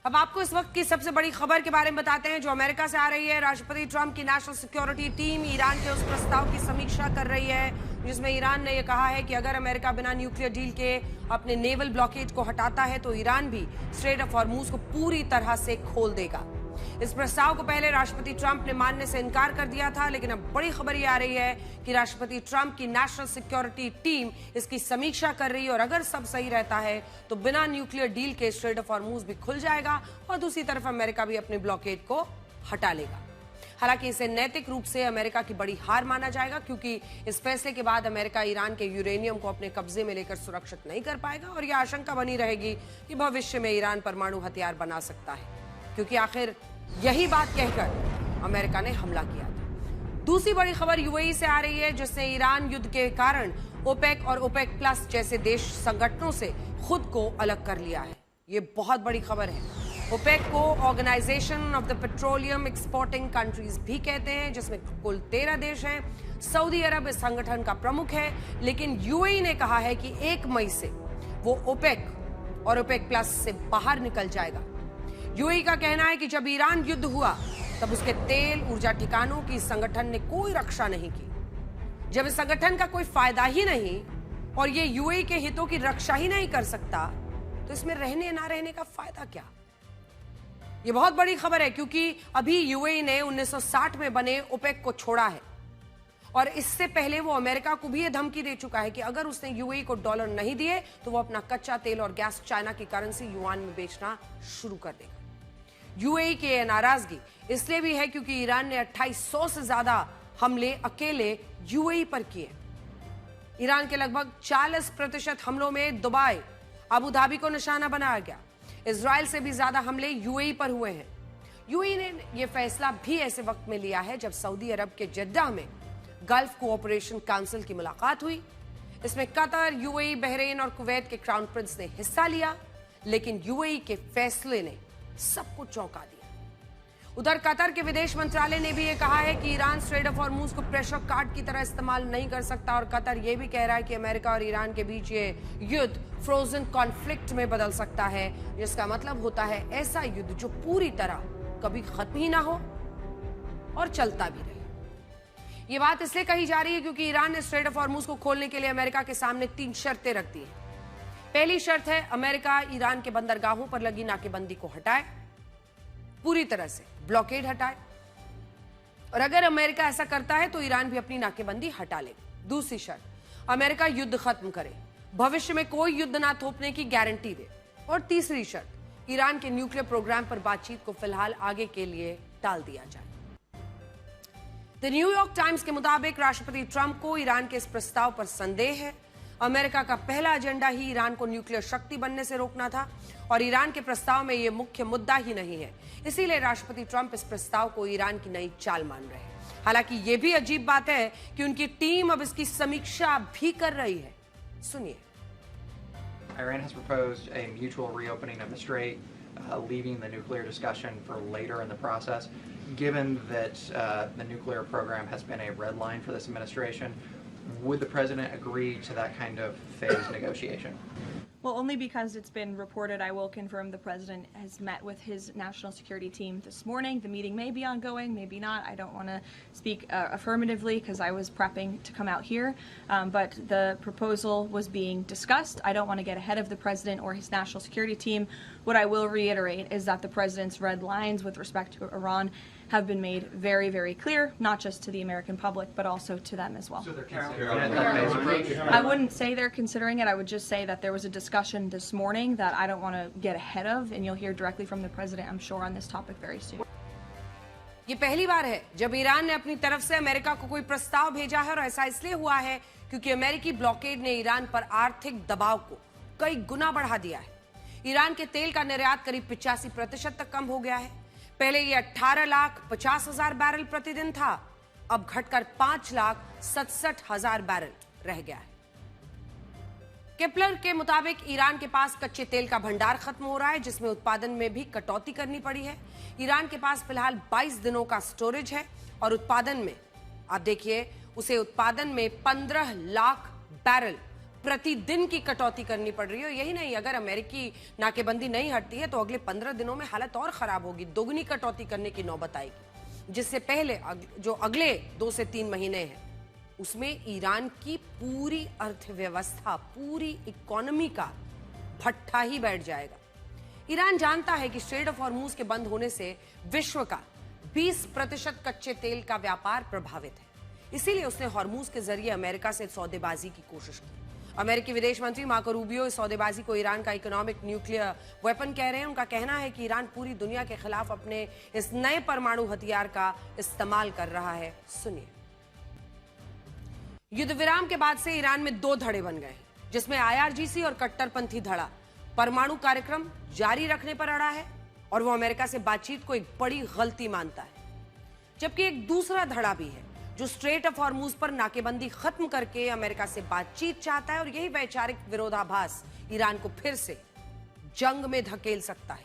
अब आपको इस वक्त की सबसे बड़ी खबर के बारे में बताते हैं जो अमेरिका से आ रही है। राष्ट्रपति ट्रंप की नेशनल सिक्योरिटी टीम ईरान के उस प्रस्ताव की समीक्षा कर रही है जिसमें ईरान ने यह कहा है कि अगर अमेरिका बिना न्यूक्लियर डील के अपने नेवल ब्लॉकेज को हटाता है तो ईरान भी स्ट्रेट ऑफ हॉर्मूज को पूरी तरह से खोल देगा। इस प्रस्ताव को पहले राष्ट्रपति ट्रंप ने मानने से इनकार कर दिया था, लेकिन अब बड़ी खबर ये आ रही है कि राष्ट्रपति ट्रंप की नेशनल सिक्योरिटी टीम इसकी समीक्षा कर रही है और अगर सब सही रहता है तो बिना न्यूक्लियर डील के स्ट्रेट ऑफ हॉर्मूज भी खुल जाएगा और दूसरी तरफ अमेरिका भी अपने ब्लॉकेड को हटा लेगा। हालांकि इसे नैतिक रूप से अमेरिका की बड़ी हार माना जाएगा क्योंकि इस फैसले के बाद अमेरिका ईरान के यूरेनियम को अपने कब्जे में लेकर सुरक्षित नहीं कर पाएगा और यह आशंका बनी रहेगी कि भविष्य में ईरान परमाणु हथियार बना सकता है, क्योंकि आखिर यही बात कहकर अमेरिका ने हमला किया था। दूसरी बड़ी खबर यूएई से आ रही है जिसने ईरान युद्ध के कारण ओपेक और ओपेक प्लस जैसे देश संगठनों से खुद को अलग कर लिया है। ये बहुत बड़ी खबर है। ओपेक को organisation of the petroleum exporting countries भी कहते हैं, जिसमें कुल 13 देश हैं। सऊदी अरब इस संगठन का प्रमुख है, लेकिन यूएई ने कहा है कि 1 मई से वो ओपेक और ओपेक प्लस से बाहर निकल जाएगा। यूएई का कहना है कि जब ईरान युद्ध हुआ तब उसके तेल ऊर्जा ठिकानों की संगठन ने कोई रक्षा नहीं की। जब इस संगठन का कोई फायदा ही नहीं और ये यूएई के हितों की रक्षा ही नहीं कर सकता तो इसमें रहने ना रहने का फायदा क्या। ये बहुत बड़ी खबर है क्योंकि अभी यूएई ने 1960 में बने ओपेक को छोड़ा है और इससे पहले वो अमेरिका को भी ये धमकी दे चुका है कि अगर उसने यूएई को डॉलर नहीं दिए तो वो अपना कच्चा तेल और गैस चाइना की करेंसी युआन में बेचना शुरू कर देगा। यूएई की यह नाराजगी इसलिए भी है क्योंकि ईरान ने 2800 से ज्यादा हमले अकेले यूएई पर किए। ईरान के लगभग 40% हमलों में दुबई, अबू धाबी को निशाना बनाया गया। इजराइल से भी ज्यादा हमले यूएई पर हुए हैं। यूएई ने यह फैसला भी ऐसे वक्त में लिया है जब सऊदी अरब के जद्दा में गल्फ कोऑपरेशन काउंसिल की मुलाकात हुई। इसमें कतर, यूएई, बहरीन और कुवैत के क्राउन प्रिंस ने हिस्सा लिया, लेकिन यूएई के फैसले ने सबको चौंका दिया। उधर कतर के विदेश मंत्रालय ने भी यह कहा है कि ईरान स्ट्रेट ऑफ हॉर्मूज को प्रेशर कार्ड की तरह इस्तेमाल नहीं कर सकता और कतर यह भी कह रहा है कि अमेरिका और ईरान के बीच ये युद्ध फ्रोजन कॉन्फ्लिक्ट में बदल सकता है, जिसका मतलब होता है ऐसा युद्ध जो पूरी तरह कभी खत्म ही ना हो और चलता भी रहे। ये बात इसलिए कही जा रही है क्योंकि ईरान ने स्ट्रेट ऑफ हॉर्मूज को खोलने के लिए अमेरिका के सामने 3 शर्तें रख दी हैं। पहली शर्त है अमेरिका ईरान के बंदरगाहों पर लगी नाकेबंदी को हटाए, पूरी तरह से ब्लॉकेड हटाए, और अगर अमेरिका ऐसा करता है तो ईरान भी अपनी नाकेबंदी हटा ले। दूसरी शर्त, अमेरिका युद्ध खत्म करे, भविष्य में कोई युद्ध ना थोपने की गारंटी दे। और तीसरी शर्त, ईरान के न्यूक्लियर प्रोग्राम पर बातचीत को फिलहाल आगे के लिए टाल दिया जाए। द न्यूयॉर्क टाइम्स के मुताबिक राष्ट्रपति ट्रंप को ईरान के इस प्रस्ताव पर संदेह है। अमेरिका का पहला एजेंडा ही ईरान को न्यूक्लियर शक्ति बनने से रोकना था और ईरान के प्रस्ताव में यह मुख्य मुद्दा ही नहीं है। इसीलिए राष्ट्रपति ट्रंप इस प्रस्ताव को ईरान की नई चाल मान रहे हैं। हालांकि यह भी अजीब बात है कि उनकी टीम अब इसकी समीक्षा भी कर रही है। सुनिए। Iran has proposed a mutual reopening of the strait, leaving the nuclear discussion for later in the process. Given that the nuclear program has been a red line for this administration, would the president agree to that kind of phased negotiation? Well, only because it's been reported. I will confirm the president has met with his national security team this morning. The meeting may be ongoing, maybe not. I don't want to speak affirmatively because I was prepping to come out here. But the proposal was being discussed. I don't want to get ahead of the president or his national security team. What I will reiterate is that the president's red lines with respect to Iran have been made very, very clear, not just to the American public, but also to them as well. So they're considering I wouldn't say they're considering it. I would just say that there was a discussion this morning that I don't want to get ahead of, and you'll hear directly from the president, I'm sure, on this topic very soon. ये पहली बार है जब Iran ने अपनी तरफ से America को कोई प्रस्ताव भेजा है और ऐसा इसलिए हुआ है क्योंकि अमेरिकी ब्लॉकेड ने ईरान पर आर्थिक दबाव को कई गुना बढ़ा दिया है। ईरान के तेल का निर्यात करीब 85% तक कम हो गया है। पहले ये 18,50,000 बैरल प्रतिदिन था, अब घटकर 5,67,000 बैरल रह गया है। केपलर के मुताबिक ईरान के पास कच्चे तेल का भंडार खत्म हो रहा है, जिसमें उत्पादन में भी कटौती करनी पड़ी है। ईरान के पास फिलहाल 22 दिनों का स्टोरेज है और उत्पादन में आप देखिए उसे उत्पादन में 15 लाख बैरल प्रतिदिन की कटौती करनी पड़ रही है। यही नहीं, अगर अमेरिकी नाकेबंदी नहीं हटती है तो अगले 15 दिनों में हालत और खराब होगी, दोगुनी कटौती करने की नौबत आएगी, जिससे पहले जो अगले 2 से 3 महीने हैं उसमें ईरान की पूरी अर्थव्यवस्था, पूरी इकोनॉमी का भट्ठा ही बैठ जाएगा। ईरान जानता है कि स्ट्रेट ऑफ हॉर्मूज के बंद होने से विश्व का 20% कच्चे तेल का व्यापार प्रभावित है, इसीलिए उसने हॉर्मूज के जरिए अमेरिका से सौदेबाजी की कोशिश की। अमेरिकी विदेश मंत्री मार्को रूबियो इस सौदेबाजी को ईरान का इकोनॉमिक न्यूक्लियर वेपन कह रहे हैं। उनका कहना है कि ईरान पूरी दुनिया के खिलाफ अपने इस नए परमाणु हथियार का इस्तेमाल कर रहा है। सुनिए। युद्ध विराम के बाद से ईरान में 2 धड़े बन गए, जिसमें IRGC और कट्टरपंथी धड़ा परमाणु कार्यक्रम जारी रखने पर अड़ा है और वो अमेरिका से बातचीत को एक बड़ी गलती मानता है। जबकि एक दूसरा धड़ा भी है जो स्ट्रेट ऑफ हॉर्मूज पर नाकेबंदी खत्म करके अमेरिका से बातचीत चाहता है, और यही वैचारिक विरोधाभास ईरान को फिर से जंग में धकेल सकता है,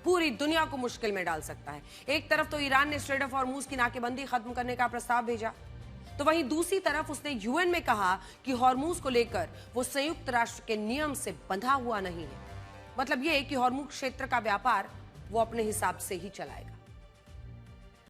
पूरी दुनिया को मुश्किल में डाल सकता है। एक तरफ तो ईरान ने स्ट्रेट ऑफ हॉर्मूज की नाकेबंदी खत्म करने का प्रस्ताव भेजा, तो वहीं दूसरी तरफ उसने UN में कहा कि हॉर्मूज को लेकर वो संयुक्त राष्ट्र के नियम से बंधा हुआ नहीं है। मतलब ये कि हॉर्मूज क्षेत्र का व्यापार वो अपने हिसाब से ही चलाएगा।